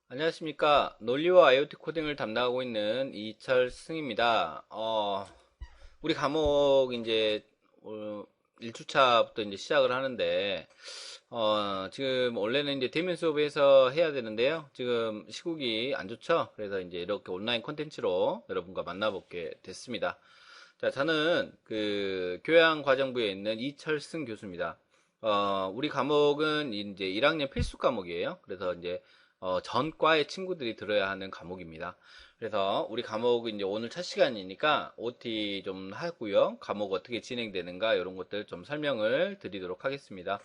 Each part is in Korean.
안녕하십니까. 논리와 IoT 코딩을 담당하고 있는 이철승입니다. 우리 과목 이제 1주차부터 이제 시작을 하는데, 지금 원래는 이제 대면 수업에서 해야 되는데요. 지금 시국이 안 좋죠? 그래서 이제 이렇게 온라인 콘텐츠로 여러분과 만나보게 됐습니다. 자, 저는 그 교양과정부에 있는 이철승 교수입니다. 우리 과목은 이제 1학년 필수 과목이에요. 그래서 이제 전과의 친구들이 들어야 하는 과목입니다. 그래서 우리 과목은 이제 오늘 첫 시간이니까 OT 좀 하고요. 과목 어떻게 진행되는가 이런 것들 좀 설명을 드리도록 하겠습니다.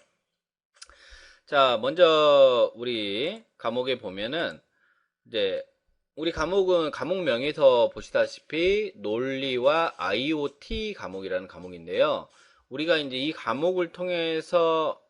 자, 먼저 우리 과목에 보면은 이제 우리 과목은 과목명에서 보시다시피 논리와 IoT 과목이라는 과목인데요. 우리가 이제 이 과목을 통해서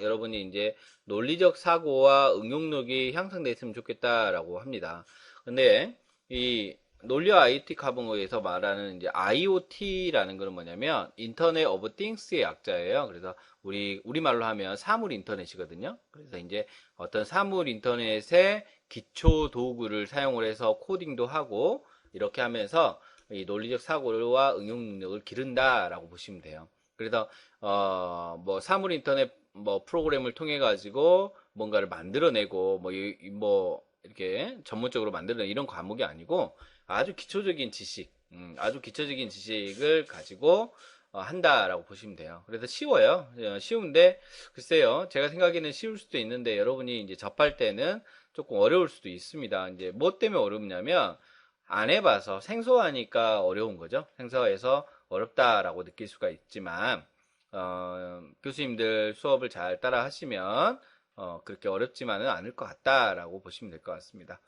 여러분이 이제 논리적 사고와 응용력이 향상됐으면 좋겠다라고 합니다. 근데 이 논리와 IoT 과목에서 말하는 이제 IoT라는 것은 뭐냐면 인터넷 오브 띵스의 약자예요. 그래서 우리말로 하면 사물 인터넷이거든요. 그래서 이제 어떤 사물 인터넷의 기초 도구를 사용을 해서 코딩도 하고 이렇게 하면서 이 논리적 사고와 응용 능력을 기른다라고 보시면 돼요. 그래서 뭐 사물 인터넷 뭐 프로그램을 통해 가지고 뭔가를 만들어내고 뭐 이렇게 전문적으로 만드는 이런 과목이 아니고 아주 기초적인 지식을 가지고 한다라고 보시면 돼요. 그래서 쉬워요. 쉬운데 글쎄요. 제가 생각에는 쉬울 수도 있는데 여러분이 이제 접할 때는 조금 어려울 수도 있습니다. 이제 뭐 때문에 어렵냐면 안 해봐서 생소하니까 어려운 거죠. 생소해서 어렵다라고 느낄 수가 있지만 교수님들 수업을 잘 따라 하시면 그렇게 어렵지만은 않을 것 같다라고 보시면 될 것 같습니다.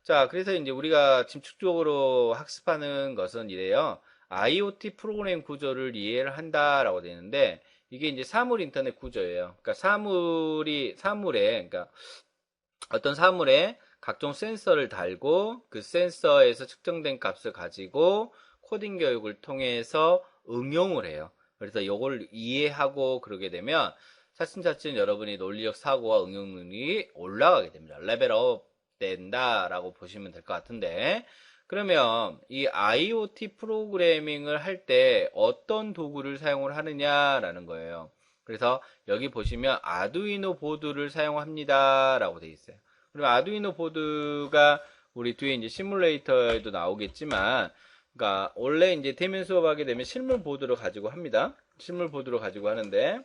자, 그래서 이제 우리가 집중적으로 학습하는 것은 이래요. IoT 프로그램 구조를 이해를 한다라고 되는데 이게 이제 사물 인터넷 구조예요. 그러니까 그러니까 어떤 사물에 각종 센서를 달고 그 센서에서 측정된 값을 가지고 코딩 교육을 통해서 응용을 해요. 그래서 이걸 이해하고 그러게 되면 차츰차츰 여러분이 논리적 사고와 응용 능력이 올라가게 됩니다. 레벨업 된다라고 보시면 될 것 같은데 그러면 이 IoT 프로그래밍을 할 때 어떤 도구를 사용을 하느냐라는 거예요. 그래서 여기 보시면 아두이노 보드를 사용합니다라고 되어 있어요. 그리고 아두이노 보드가 우리 뒤에 이제 시뮬레이터에도 나오겠지만, 그러니까 원래 이제 대면 수업하게 되면 실물 보드를 가지고 합니다. 실물 보드를 가지고 하는데,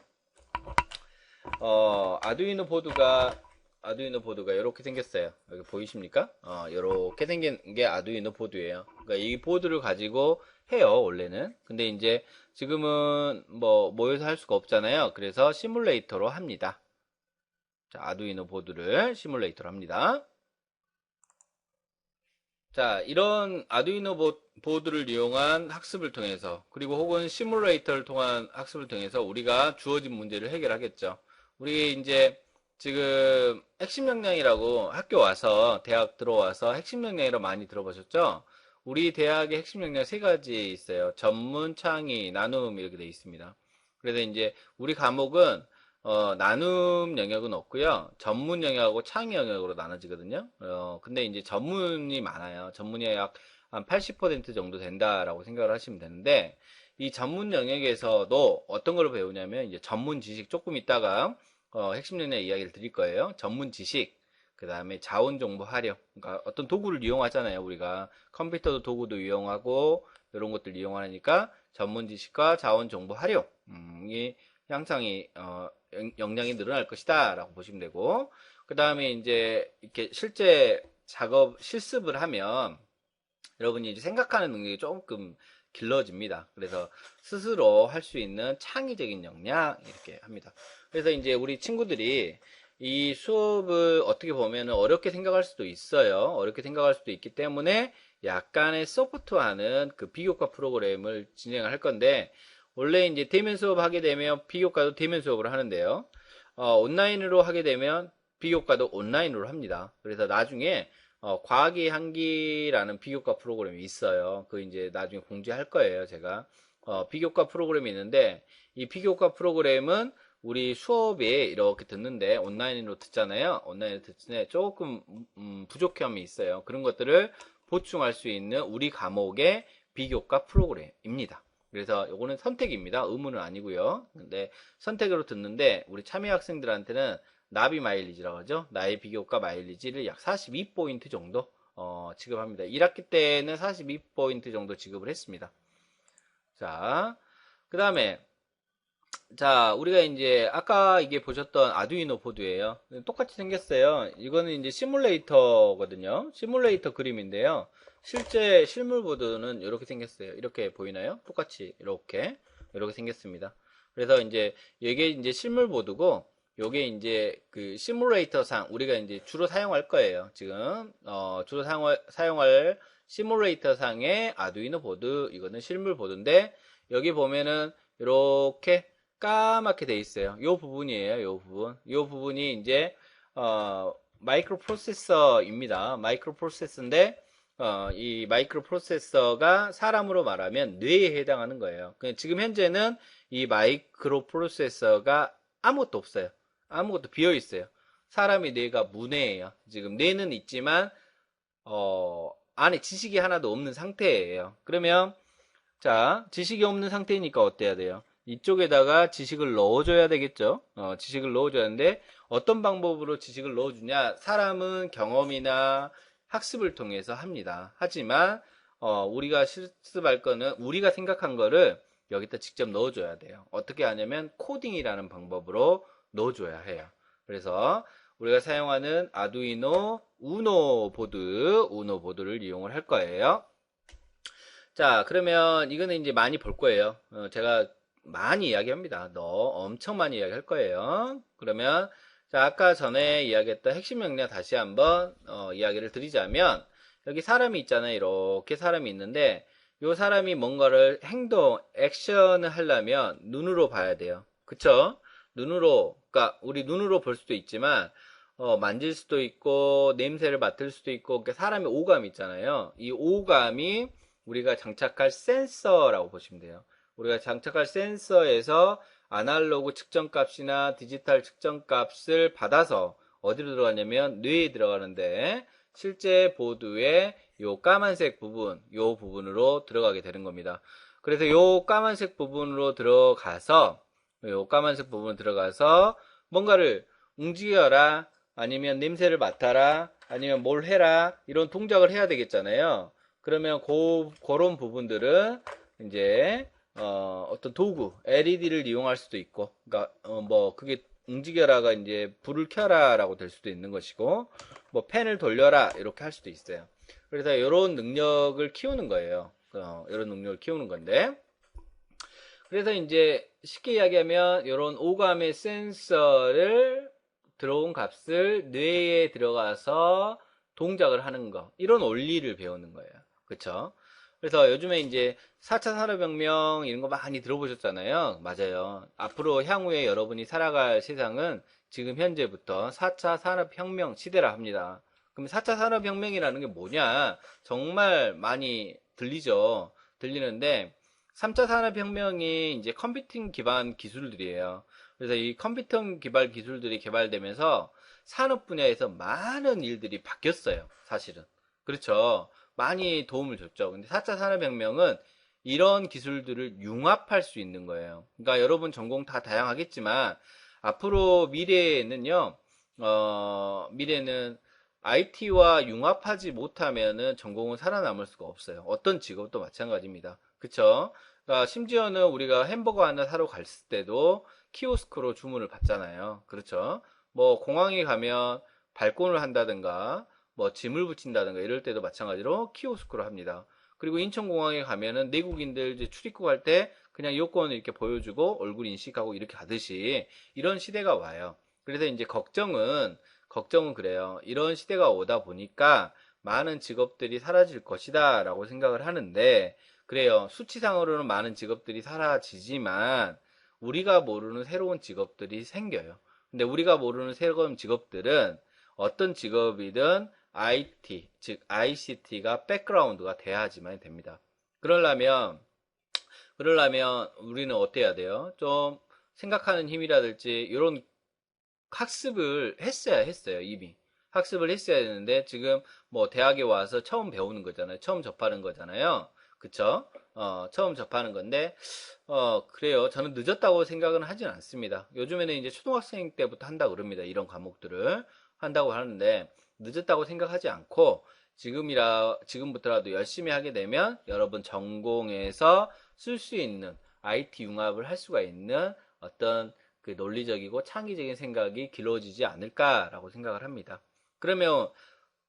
아두이노 보드가 이렇게 생겼어요. 여기 보이십니까? 이렇게 생긴 게 아두이노 보드예요. 그러니까 이 보드를 가지고 해요, 원래는. 근데 이제 지금은 뭐 모여서 할 수가 없잖아요. 그래서 시뮬레이터로 합니다. 자, 아두이노 보드를 시뮬레이터로 합니다. 자, 이런 아두이노 보드를 이용한 학습을 통해서, 그리고 혹은 시뮬레이터를 통한 학습을 통해서 우리가 주어진 문제를 해결하겠죠. 우리 이제 지금 핵심 역량이라고 학교 와서, 대학 들어와서 핵심 역량이라고 많이 들어보셨죠? 우리 대학의 핵심 역량 세 가지 있어요. 전문, 창의, 나눔 이렇게 돼 있습니다. 그래서 이제 우리 과목은 나눔 영역은 없고요. 전문 영역하고 창의 영역으로 나눠지거든요. 근데 이제 전문이 많아요. 전문이 약 한 80% 정도 된다라고 생각을 하시면 되는데, 이 전문 영역에서도 어떤 걸 배우냐면, 이제 전문 지식 조금 있다가, 핵심 영역 이야기를 드릴 거예요. 전문 지식, 그 다음에 자원 정보 활용. 그러니까 어떤 도구를 이용하잖아요. 우리가 컴퓨터도 도구도 이용하고, 이런 것들 이용하니까 전문 지식과 자원 정보 활용. 이 향상이, 역량이 늘어날 것이다 라고 보시면 되고 그 다음에 이제 이렇게 실제 작업 실습을 하면 여러분이 이제 생각하는 능력이 조금 길러집니다. 그래서 스스로 할 수 있는 창의적인 역량 이렇게 합니다. 그래서 이제 우리 친구들이 이 수업을 어떻게 보면 어렵게 생각할 수도 있어요. 어렵게 생각할 수도 있기 때문에 약간의 소프트화하는 그 비교과 프로그램을 진행할 건데 원래 이제 대면 수업 하게 되면 비교과도 대면 수업을 하는데요. 온라인으로 하게 되면 비교과도 온라인으로 합니다. 그래서 나중에 과학의 향기라는 비교과 프로그램이 있어요. 그 이제 나중에 공지할 거예요, 제가. 비교과 프로그램이 있는데 이 비교과 프로그램은 우리 수업에 이렇게 듣는데 온라인으로 듣잖아요. 온라인으로 듣는데 조금 부족함이 있어요. 그런 것들을 보충할 수 있는 우리 과목의 비교과 프로그램입니다. 그래서 요거는 선택입니다. 의무는 아니고요. 근데 선택으로 듣는데 우리 참여 학생들한테는 나비 마일리지라고 하죠. 나의 비교과 마일리지를 약 42포인트 정도 지급합니다. 1학기 때는 42포인트 정도 지급을 했습니다. 자, 그 다음에 자, 우리가 이제 아까 이게 보셨던 아두이노 보드예요. 똑같이 생겼어요. 이거는 이제 시뮬레이터거든요. 시뮬레이터 그림인데요. 실제 실물 보드는 이렇게 생겼어요. 이렇게 보이나요? 똑같이 이렇게 생겼습니다. 그래서 이제 이게 이제 실물 보드고 요게 이제 그 시뮬레이터상 우리가 이제 주로 사용할 거예요. 지금 주로 사용할 시뮬레이터상의 아두이노 보드 이거는 실물 보드인데 여기 보면은 이렇게 까맣게 돼 있어요. 요 부분이에요. 요 부분. 요 부분이 이제 마이크로 프로세서입니다. 마이크로 프로세서인데 이 마이크로 프로세서가 사람으로 말하면 뇌에 해당하는 거예요. 지금 현재는 이 마이크로 프로세서가 아무것도 없어요. 아무것도 비어 있어요. 사람의 뇌가 무뇌예요. 지금 뇌는 있지만 안에 지식이 하나도 없는 상태예요. 그러면 자, 지식이 없는 상태니까 어때야 돼요? 이쪽에다가 지식을 넣어줘야 되겠죠? 지식을 넣어줘야 하는데, 어떤 방법으로 지식을 넣어주냐? 사람은 경험이나 학습을 통해서 합니다. 하지만, 우리가 실습할 거는, 우리가 생각한 거를 여기다 직접 넣어줘야 돼요. 어떻게 하냐면, 코딩이라는 방법으로 넣어줘야 해요. 그래서, 우리가 사용하는 아두이노 우노 보드를 이용을 할 거예요. 자, 그러면 이거는 이제 많이 볼 거예요. 제가 많이 이야기합니다. 엄청 많이 이야기할 거예요. 그러면 자, 아까 전에 이야기했던 핵심 명령 다시 한번 이야기를 드리자면 여기 사람이 있잖아요. 이렇게 사람이 있는데 이 사람이 뭔가를 액션을 하려면 눈으로 봐야 돼요. 그쵸? 눈으로, 그러니까 우리 눈으로 볼 수도 있지만 만질 수도 있고 냄새를 맡을 수도 있고 그러니까 사람의 오감이 있잖아요. 이 오감이 우리가 장착할 센서라고 보시면 돼요. 우리가 장착할 센서에서 아날로그 측정값이나 디지털 측정값을 받아서 어디로 들어가냐면 뇌에 들어가는데 실제 보드의 요 까만색 부분, 요 부분으로 들어가게 되는 겁니다. 그래서 요 까만색 부분으로 들어가서 뭔가를 움직여라 아니면 냄새를 맡아라 아니면 뭘 해라 이런 동작을 해야 되겠잖아요. 그러면 그런 부분들은 이제 어떤 도구 LED를 이용할 수도 있고 그러니까 뭐 그게 움직여라가 이제 불을 켜라라고 될 수도 있는 것이고 뭐 펜을 돌려라 이렇게 할 수도 있어요. 그래서 이런 능력을 키우는 거예요. 이런 능력을 키우는 건데 그래서 이제 쉽게 이야기하면 이런 오감의 센서를 들어온 값을 뇌에 들어가서 동작을 하는 거 이런 원리를 배우는 거예요. 그쵸? 그래서 요즘에 이제 4차 산업혁명 이런 거 많이 들어보셨잖아요. 맞아요. 앞으로 향후에 여러분이 살아갈 세상은 지금 현재부터 4차 산업혁명 시대라 합니다. 그럼 4차 산업혁명이라는 게 뭐냐? 정말 많이 들리죠. 들리는데 3차 산업혁명이 이제 컴퓨팅 기반 기술들이에요. 그래서 이 컴퓨터 기반 기술들이 개발되면서 산업 분야에서 많은 일들이 바뀌었어요. 사실은. 그렇죠. 많이 도움을 줬죠. 근데 4차 산업혁명은 이런 기술들을 융합할 수 있는 거예요. 그러니까 여러분 전공 다 다양하겠지만 앞으로 미래는 IT와 융합하지 못하면은 전공은 살아남을 수가 없어요. 어떤 직업도 마찬가지입니다. 그쵸? 그러니까 심지어는 우리가 햄버거 하나 사러 갔을 때도 키오스크로 주문을 받잖아요. 그렇죠? 뭐 공항에 가면 발권을 한다든가 뭐 짐을 붙인다든가 이럴 때도 마찬가지로 키오스크로 합니다. 그리고 인천공항에 가면은 내국인들 이제 출입국할 때 그냥 여권을 이렇게 보여주고 얼굴 인식하고 이렇게 하듯이 이런 시대가 와요. 그래서 이제 걱정은 그래요. 이런 시대가 오다 보니까 많은 직업들이 사라질 것이다 라고 생각을 하는데 그래요. 수치상으로는 많은 직업들이 사라지지만 우리가 모르는 새로운 직업들이 생겨요. 근데 우리가 모르는 새로운 직업들은 어떤 직업이든 IT, 즉 ICT가 백그라운드가 돼야지만 됩니다. 그러려면 우리는 어떻게 해야 돼요? 좀 생각하는 힘이라든지 이런 학습을 했어요, 이미. 학습을 했어야 되는데, 지금 뭐 대학에 와서 처음 배우는 거잖아요. 처음 접하는 거잖아요. 그쵸? 처음 접하는 건데, 그래요. 저는 늦었다고 생각은 하진 않습니다. 요즘에는 이제 초등학생 때부터 한다고 그럽니다. 이런 과목들을 한다고 하는데, 늦었다고 생각하지 않고, 지금부터라도 열심히 하게 되면 여러분 전공에서 쓸 수 있는 IT 융합을 할 수가 있는 어떤 그 논리적이고 창의적인 생각이 길러지지 않을까라고 생각을 합니다. 그러면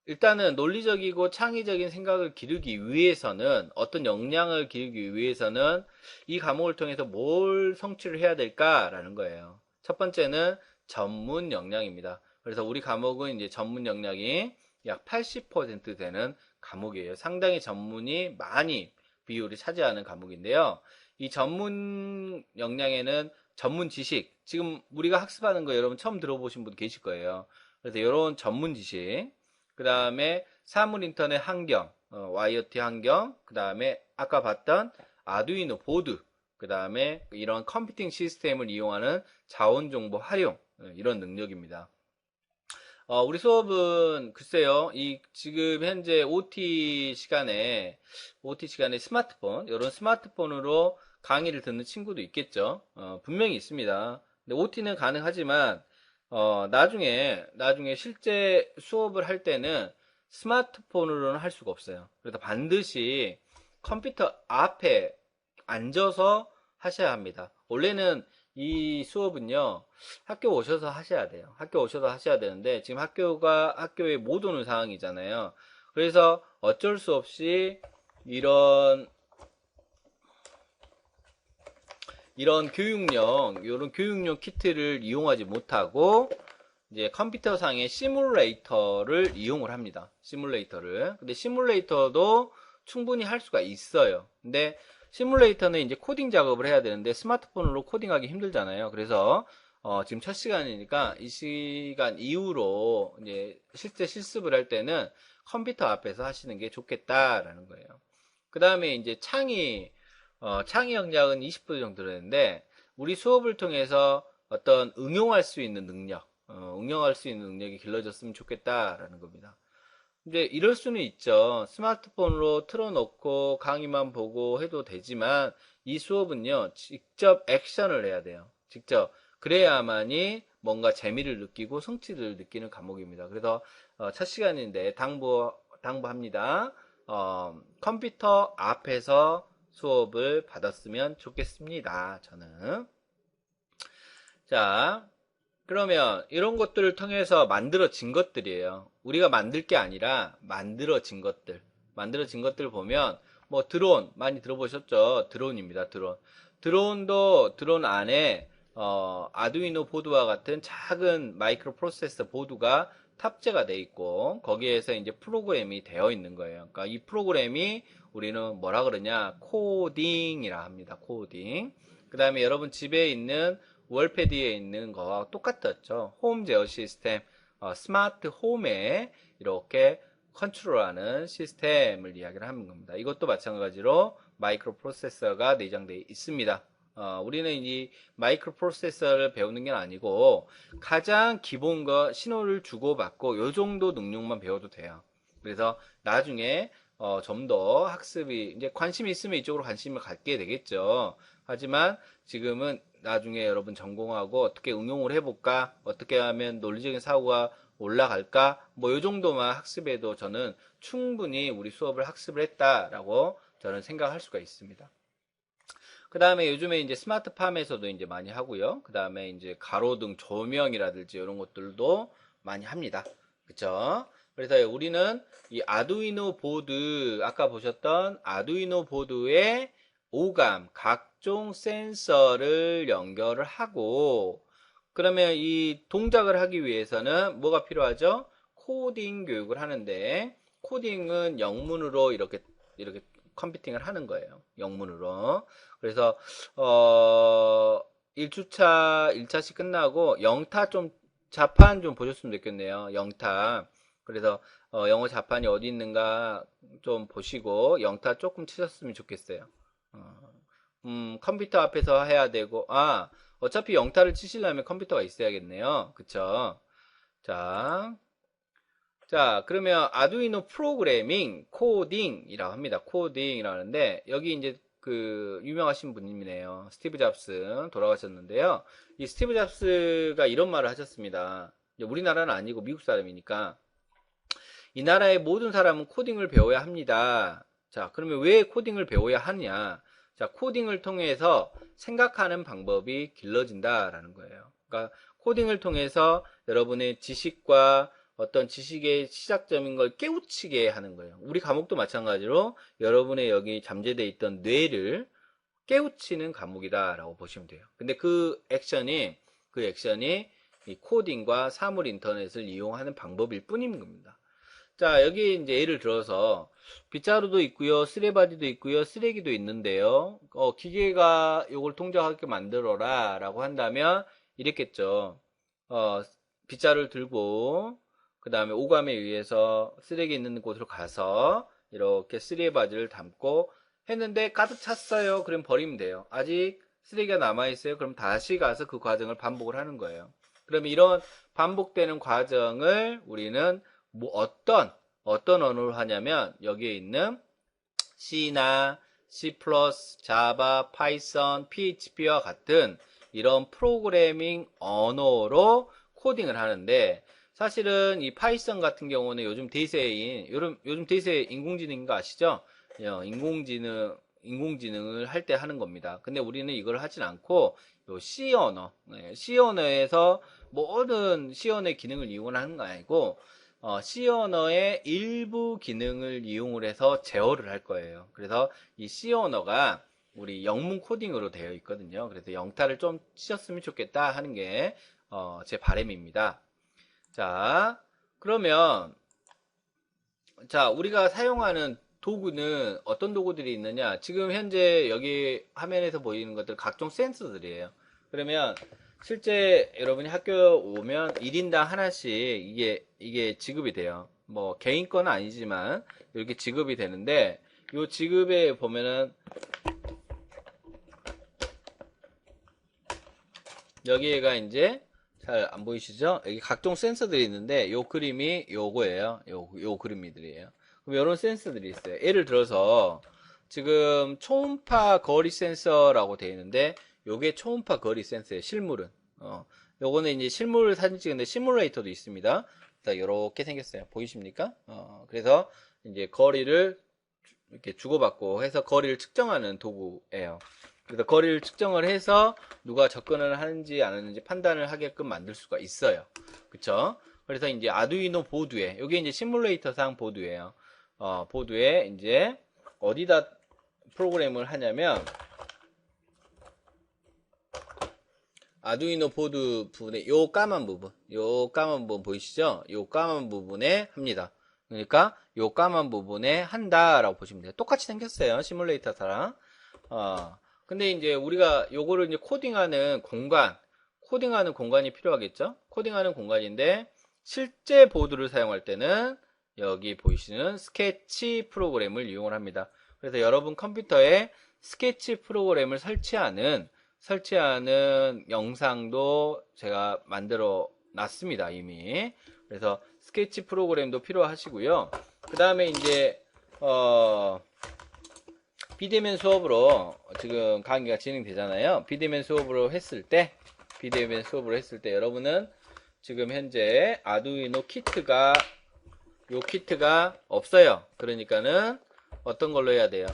일단은 논리적이고 창의적인 생각을 기르기 위해서는 어떤 역량을 기르기 위해서는 이 과목을 통해서 뭘 성취를 해야 될까라는 거예요. 첫 번째는 전문 역량입니다. 그래서 우리 과목은 이제 전문 역량이 약 80% 되는 과목이에요. 상당히 전문이 많이 비율이 차지하는 과목인데요. 이 전문 역량에는 전문 지식, 지금 우리가 학습하는 거 여러분 처음 들어보신 분 계실 거예요. 그래서 이런 전문 지식, 그 다음에 사물 인터넷 환경, IoT 환경, 그 다음에 아까 봤던 아두이노 보드, 그 다음에 이런 컴퓨팅 시스템을 이용하는 자원 정보 활용, 이런 능력입니다. 우리 수업은 글쎄요, 지금 현재 OT 시간에 이런 스마트폰으로 강의를 듣는 친구도 있겠죠. 분명히 있습니다. 근데 OT는 가능하지만, 나중에 실제 수업을 할 때는 스마트폰으로는 할 수가 없어요. 그래서 반드시 컴퓨터 앞에 앉아서 하셔야 합니다. 원래는 이 수업은요, 학교 오셔서 하셔야 돼요. 학교 오셔서 하셔야 되는데, 지금 학교에 못 오는 상황이잖아요. 그래서 어쩔 수 없이 이런, 이런 교육용 키트를 이용하지 못하고, 이제 컴퓨터상의 시뮬레이터를 이용을 합니다. 시뮬레이터를. 근데 시뮬레이터도 충분히 할 수가 있어요. 근데 시뮬레이터는 이제 코딩 작업을 해야 되는데 스마트폰으로 코딩하기 힘들잖아요. 그래서 지금 첫 시간이니까 이 시간 이후로 이제 실제 실습을 할 때는 컴퓨터 앞에서 하시는 게 좋겠다라는 거예요. 그 다음에 이제 창의 역량은 20% 정도 되는데 우리 수업을 통해서 어떤 응용할 수 있는 능력이 길러졌으면 좋겠다라는 겁니다. 근데 이럴 수는 있죠. 스마트폰으로 틀어놓고 강의만 보고 해도 되지만 이 수업은요, 직접 액션을 해야 돼요. 직접. 그래야만이 뭔가 재미를 느끼고 성취를 느끼는 과목입니다. 그래서 첫 시간인데 당부합니다. 컴퓨터 앞에서 수업을 받았으면 좋겠습니다. 저는. 자, 그러면 이런 것들을 통해서 만들어진 것들이에요. 우리가 만들 게 아니라 만들어진 것들. 만들어진 것들 보면 뭐 드론 많이 들어보셨죠? 드론입니다. 드론 안에 아두이노 보드와 같은 작은 마이크로 프로세서 보드가 탑재가 돼 있고 거기에서 이제 프로그램이 되어 있는 거예요. 그러니까 이 프로그램이 우리는 뭐라 그러냐? 코딩이라 합니다. 코딩. 그다음에 여러분 집에 있는 월패드에 있는 거와 똑같았죠. 홈 제어 시스템, 스마트 홈에 이렇게 컨트롤하는 시스템을 이야기를 하는 겁니다. 이것도 마찬가지로 마이크로 프로세서가 내장되어 있습니다. 우리는 이 마이크로 프로세서를 배우는 게 아니고 가장 기본 거 신호를 주고받고 요 정도 능력만 배워도 돼요. 그래서 나중에 좀 더 학습이 이제 관심이 있으면 이쪽으로 관심을 갖게 되겠죠. 하지만 지금은 나중에 여러분 전공하고 어떻게 응용을 해볼까? 어떻게 하면 논리적인 사고가 올라갈까? 뭐 요 정도만 학습해도 저는 충분히 우리 수업을 학습을 했다라고 저는 생각할 수가 있습니다. 그 다음에 요즘에 이제 스마트팜에서도 이제 많이 하고요. 그 다음에 이제 가로등 조명이라든지 이런 것들도 많이 합니다. 그쵸? 그래서 우리는 이 아두이노 보드, 아까 보셨던 아두이노 보드에 오감, 각종 센서를 연결을 하고, 그러면 이 동작을 하기 위해서는 뭐가 필요하죠? 코딩 교육을 하는데, 코딩은 영문으로 이렇게 컴퓨팅을 하는 거예요. 영문으로. 그래서, 1주차, 1차시 끝나고, 영타 자판 좀 보셨으면 좋겠네요. 영타. 그래서, 영어 자판이 어디 있는가 좀 보시고, 영타 조금 치셨으면 좋겠어요. 컴퓨터 앞에서 해야 되고, 어차피 영타를 치시려면 컴퓨터가 있어야겠네요. 그쵸? 자, 그러면 아두이노 프로그래밍, 코딩이라고 합니다. 코딩이라고 하는데, 여기 이제 그 유명하신 분이네요. 스티브 잡스 돌아가셨는데요. 이 스티브 잡스가 이런 말을 하셨습니다. 우리나라는 아니고 미국 사람이니까 이 나라의 모든 사람은 코딩을 배워야 합니다. 자, 그러면 왜 코딩을 배워야 하냐? 자, 코딩을 통해서 생각하는 방법이 길러진다라는 거예요. 그러니까 코딩을 통해서 여러분의 지식과 어떤 지식의 시작점인 걸 깨우치게 하는 거예요. 우리 과목도 마찬가지로 여러분의 여기 잠재되어 있던 뇌를 깨우치는 과목이다라고 보시면 돼요. 근데 그 액션이 이 코딩과 사물 인터넷을 이용하는 방법일 뿐인 겁니다. 자, 여기 이제 예를 들어서 빗자루도 있고요, 쓰레바디도 있고요, 쓰레기도 있는데요. 기계가 이걸 동작하게 만들어라 라고 한다면 이랬겠죠. 빗자루를 들고 그 다음에 오감에 의해서 쓰레기 있는 곳으로 가서 이렇게 쓰레바디를 담고 했는데 가득 찼어요. 그럼 버리면 돼요. 아직 쓰레기가 남아있어요. 그럼 다시 가서 그 과정을 반복을 하는 거예요. 그러면 이런 반복되는 과정을 우리는 뭐 어떤 언어로 하냐면 여기에 있는 C나 C++, Java, Python, PHP와 같은 이런 프로그래밍 언어로 코딩을 하는데 사실은 이 파이썬 같은 경우는 요즘 대세인 인공지능인 거 아시죠? 인공지능을 할 때 하는 겁니다. 근데 우리는 이걸 하진 않고 요 C 언어, C 언어에서 모든 C 언어의 기능을 이용하는 거 아니고 C 언어의 일부 기능을 이용을 해서 제어를 할 거예요. 그래서 이 C 언어가 우리 영문 코딩으로 되어 있거든요. 그래서 영타를 좀 치셨으면 좋겠다 하는 게 제 바람입니다. 자, 그러면 자, 우리가 사용하는 도구는 어떤 도구들이 있느냐? 지금 현재 여기 화면에서 보이는 것들 각종 센서들이에요. 그러면 실제 여러분이 학교 오면 1인당 하나씩 이게 지급이 돼요. 뭐 개인 건 아니지만 이렇게 지급이 되는데 이 지급에 보면은 여기가 이제 잘 안 보이시죠? 여기 각종 센서들이 있는데 요 그림이 요거예요. 요 그림들이에요. 그럼 이런 센서들이 있어요. 예를 들어서 지금 초음파 거리 센서라고 되어 있는데 요게 초음파 거리 센서예요. 실물은. 요거는 이제 실물 사진 찍는데 시뮬레이터도 있습니다. 이렇게 생겼어요. 보이십니까? 그래서 이제 거리를 이렇게 주고받고 해서 거리를 측정하는 도구예요. 그래서 거리를 측정을 해서 누가 접근을 하는지 안 하는지 판단을 하게끔 만들 수가 있어요. 그쵸? 그래서 이제 아두이노 보드에, 이게 이제 시뮬레이터상 보드예요. 보드에 이제 어디다 프로그램을 하냐면 아두이노 보드 부분에 요 까만 부분 보이시죠? 요 까만 부분에 합니다. 그러니까 요 까만 부분에 한다라고 보시면 돼요. 똑같이 생겼어요. 시뮬레이터랑. 근데 이제 우리가 요거를 이제 코딩하는 공간이 필요하겠죠? 코딩하는 공간인데 실제 보드를 사용할 때는 여기 보이시는 스케치 프로그램을 이용을 합니다. 그래서 여러분 컴퓨터에 스케치 프로그램을 설치하는 영상도 제가 만들어 놨습니다, 이미. 그래서 스케치 프로그램도 필요하시고요. 그 다음에 이제 비대면 수업으로 지금 강의가 진행되잖아요. 비대면 수업으로 했을 때 여러분은 지금 현재 아두이노 키트가 없어요. 그러니까는 어떤 걸로 해야 돼요?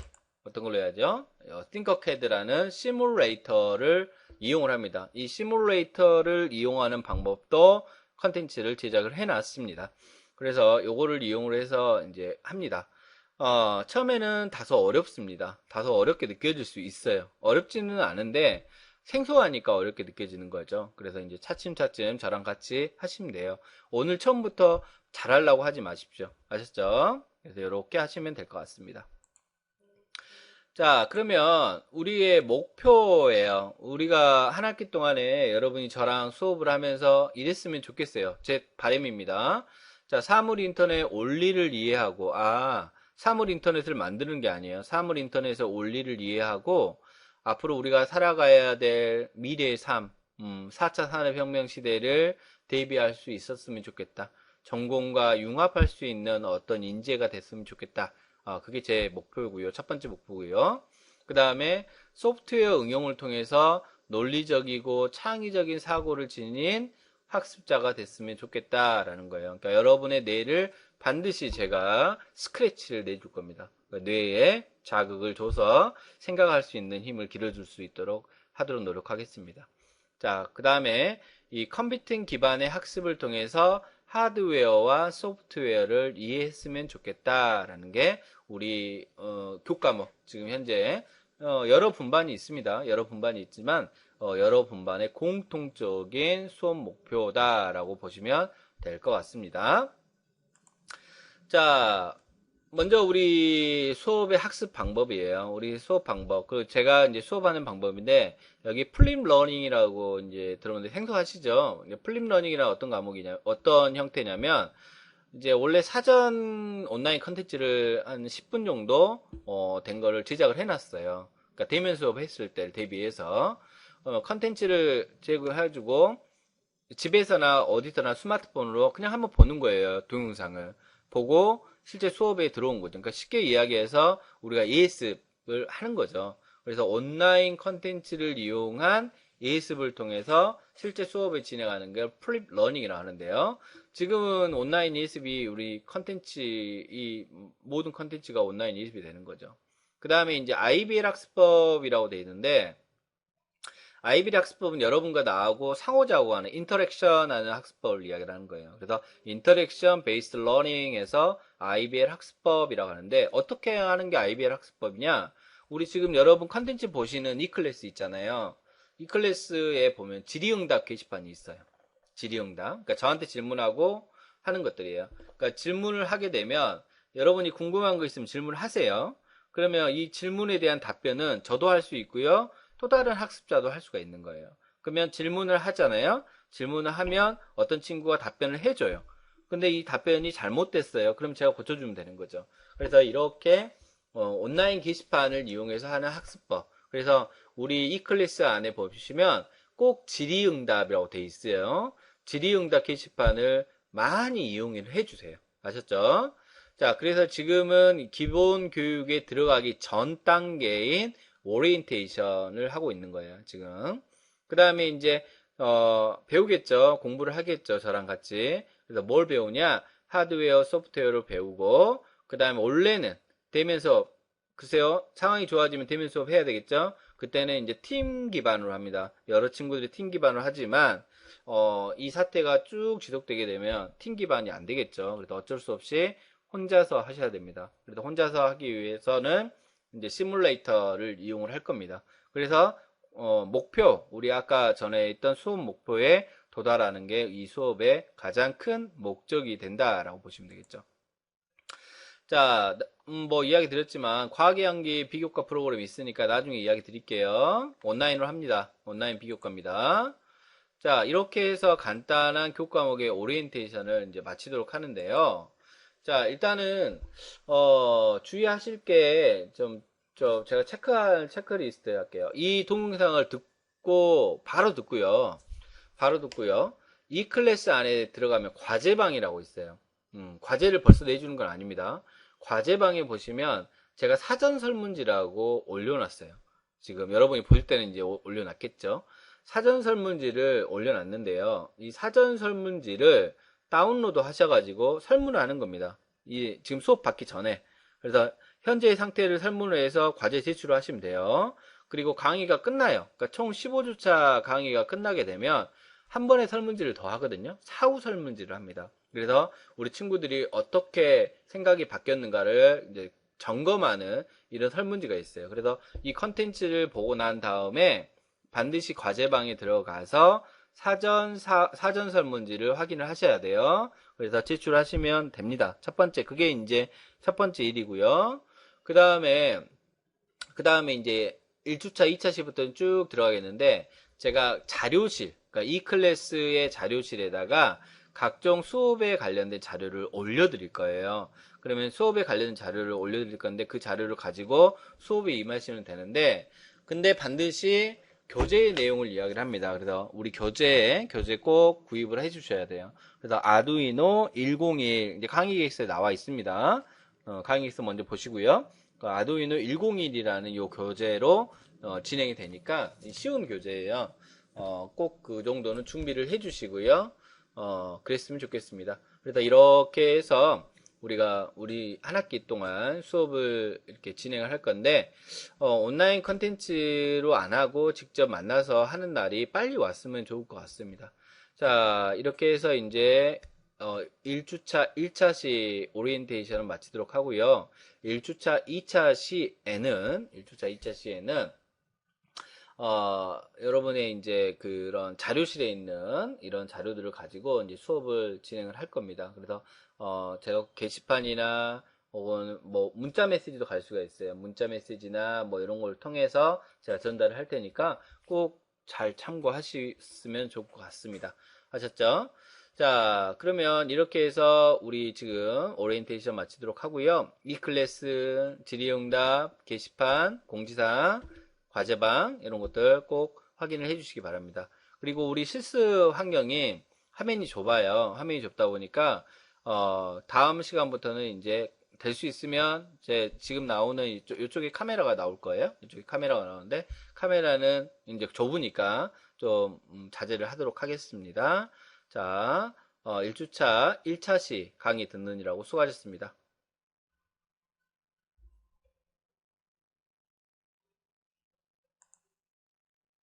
어떤 걸로 해야죠? 띵커캐드라는 시뮬레이터를 이용을 합니다. 이 시뮬레이터를 이용하는 방법도 컨텐츠를 제작을 해놨습니다. 그래서 요거를 이용을 해서 이제 합니다. 처음에는 다소 어렵습니다. 다소 어렵게 느껴질 수 있어요. 어렵지는 않은데 생소하니까 어렵게 느껴지는 거죠. 그래서 이제 차츰차츰 저랑 같이 하시면 돼요. 오늘 처음부터 잘하려고 하지 마십시오. 아셨죠? 그래서 이렇게 하시면 될 것 같습니다. 자, 그러면 우리의 목표예요. 우리가 한 학기 동안에 여러분이 저랑 수업을 하면서 이랬으면 좋겠어요. 제 바람입니다. 자, 사물 인터넷 원리를 이해하고, 사물 인터넷을 만드는 게 아니에요. 사물 인터넷의 원리를 이해하고 앞으로 우리가 살아가야 될 미래의 삶, 4차 산업혁명 시대를 대비할 수 있었으면 좋겠다. 전공과 융합할 수 있는 어떤 인재가 됐으면 좋겠다. 그게 제 목표고요. 첫 번째 목표고요. 그 다음에 소프트웨어 응용을 통해서 논리적이고 창의적인 사고를 지닌 학습자가 됐으면 좋겠다라는 거예요. 그러니까 여러분의 뇌를 반드시 제가 스크래치를 내줄 겁니다. 그러니까 뇌에 자극을 줘서 생각할 수 있는 힘을 길러줄 수 있도록 하도록 노력하겠습니다. 자, 그 다음에 이 컴퓨팅 기반의 학습을 통해서 하드웨어와 소프트웨어를 이해했으면 좋겠다라는 게 우리 교과목 지금 현재 여러 분반이 있습니다. 여러 분반이 있지만 여러 분반의 공통적인 수업 목표다라고 보시면 될 것 같습니다. 자, 먼저 우리 수업의 학습 방법이에요. 우리 수업 방법. 그 제가 이제 수업하는 방법인데 여기 플립 러닝이라고 이제 들어보는데 생소하시죠? 플립 러닝이란 어떤 과목이냐, 어떤 형태냐면 이제 원래 사전 온라인 컨텐츠를 한 10분 정도 된 거를 제작을 해놨어요. 그러니까 대면 수업 했을 때를 대비해서 컨텐츠를 제공해주고 집에서나 어디서나 스마트폰으로 그냥 한번 보는 거예요. 동영상을 보고 실제 수업에 들어온 거죠. 그러니까 쉽게 이야기해서 우리가 예습을 하는 거죠. 그래서 온라인 컨텐츠를 이용한 예습을 통해서 실제 수업을 진행하는 걸 플립 러닝이라고 하는데요. 지금은 온라인 예습이 우리 컨텐츠, 이 모든 컨텐츠가 온라인 예습이 되는 거죠. 그 다음에 이제 IBL 학습법이라고 되어 있는데, IBL 학습법은 여러분과 나하고 상호작용하는 인터랙션 하는 학습법을 이야기를 하는 거예요. 그래서 인터랙션 베이스드 러닝에서 IBL 학습법이라고 하는데, 어떻게 하는 게 IBL 학습법이냐? 우리 지금 여러분 컨텐츠 보시는 이 클래스 있잖아요. 이 클래스에 보면 질의응답 게시판이 있어요. 질의응답. 그러니까 저한테 질문하고 하는 것들이에요. 그러니까 질문을 하게 되면 여러분이 궁금한 거 있으면 질문을 하세요. 그러면 이 질문에 대한 답변은 저도 할 수 있고요. 또 다른 학습자도 할 수가 있는 거예요. 그러면 질문을 하잖아요. 질문을 하면 어떤 친구가 답변을 해줘요. 근데 이 답변이 잘못됐어요. 그럼 제가 고쳐주면 되는 거죠. 그래서 이렇게 온라인 게시판을 이용해서 하는 학습법. 그래서 우리 이 클래스 안에 보시면 꼭 질의응답이라고 돼 있어요. 질의응답 게시판을 많이 이용을 해주세요. 아셨죠? 자, 그래서 지금은 기본 교육에 들어가기 전 단계인 오리엔테이션을 하고 있는 거예요, 지금. 그 다음에 이제, 배우겠죠. 공부를 하겠죠. 저랑 같이. 그래서 뭘 배우냐? 하드웨어, 소프트웨어를 배우고, 그 다음에 원래는 대면 수업, 글쎄요, 상황이 좋아지면 대면 수업 해야 되겠죠? 그때는 이제 팀 기반으로 합니다. 여러 친구들이 팀 기반으로 하지만, 이 사태가 쭉 지속되게 되면 팀 기반이 안 되겠죠. 그래서 어쩔 수 없이 혼자서 하셔야 됩니다. 그래서 혼자서 하기 위해서는 이제 시뮬레이터를 이용을 할 겁니다. 그래서 목표, 우리 아까 전에 있던 수업 목표에 도달하는 게 이 수업의 가장 큰 목적이 된다라고 보시면 되겠죠. 자, 뭐 이야기 드렸지만 과학의 향기 비교과 프로그램이 있으니까 나중에 이야기 드릴게요. 온라인으로 합니다. 온라인 비교과입니다. 자, 이렇게 해서 간단한 교과목의 오리엔테이션을 이제 마치도록 하는데요. 자, 일단은 주의하실 게 제가 체크할 체크리스트 할게요. 이 동영상을 듣고 바로 듣고요. 이 클래스 안에 들어가면 과제방이라고 있어요. 과제를 벌써 내주는 건 아닙니다. 과제방에 보시면 제가 사전 설문지라고 올려놨어요. 지금 여러분이 보실 때는 이제 올려놨겠죠. 사전 설문지를 올려놨는데요. 이 사전 설문지를 다운로드 하셔가지고 설문을 하는 겁니다. 지금 수업 받기 전에. 그래서 현재의 상태를 설문을 해서 과제 제출을 하시면 돼요. 그리고 강의가 끝나요. 그러니까 총 15주차 강의가 끝나게 되면 한 번에 설문지를 더 하거든요. 사후 설문지를 합니다. 그래서 우리 친구들이 어떻게 생각이 바뀌었는가를 이제 점검하는 이런 설문지가 있어요. 그래서 이 컨텐츠를 보고 난 다음에 반드시 과제방에 들어가서 사전 설문지를 확인을 하셔야 돼요. 그래서 제출하시면 됩니다. 그게 이제 첫 번째 일이고요. 그 다음에 이제 1주차, 2차 시부터는 쭉 들어가겠는데, 제가 자료실, 그러니까 이 클래스의 자료실에다가 각종 수업에 관련된 자료를 올려드릴 거예요. 그러면 수업에 관련된 자료를 올려드릴 건데, 그 자료를 가지고 수업에 임하시면 되는데, 근데 반드시 교재의 내용을 이야기를 합니다. 그래서 우리 교재 꼭 구입을 해 주셔야 돼요. 그래서 아두이노 101, 이제 강의 계획서에 나와 있습니다. 강의 계획서 먼저 보시고요. 그 아두이노 101이라는 요 교재로 진행이 되니까 쉬운 교재예요. 꼭 그 정도는 준비를 해 주시고요. 그랬으면 좋겠습니다. 그래서 이렇게 해서 우리 한 학기 동안 수업을 이렇게 진행을 할 건데, 온라인 컨텐츠로 안 하고 직접 만나서 하는 날이 빨리 왔으면 좋을 것 같습니다. 자, 이렇게 해서 이제, 1주차 1차 시 오리엔테이션을 마치도록 하고요. 1주차 2차 시에는 여러분의 이제 그런 자료실에 있는 이런 자료들을 가지고 이제 수업을 진행을 할 겁니다. 그래서, 제가 게시판이나 혹은 뭐 문자 메시지도 갈 수가 있어요. 문자 메시지나 뭐 이런 걸 통해서 제가 전달을 할 테니까 꼭 잘 참고하셨으면 좋을 것 같습니다. 아셨죠? 자, 그러면 이렇게 해서 우리 지금 오리엔테이션 마치도록 하고요. 이 클래스, 질의응답, 게시판, 공지사항, 과제방 이런 것들 꼭 확인을 해 주시기 바랍니다. 그리고 우리 실습 환경이 화면이 좁아요. 화면이 좁다 보니까 다음 시간부터는 이제 될 수 있으면 제 지금 나오는 이쪽에 카메라가 나올 거예요. 이쪽에 카메라가 나오는데 카메라는 이제 좁으니까 좀 자제를 하도록 하겠습니다. 자, 1주차 1차시 강의 듣느니라고 수고하셨습니다.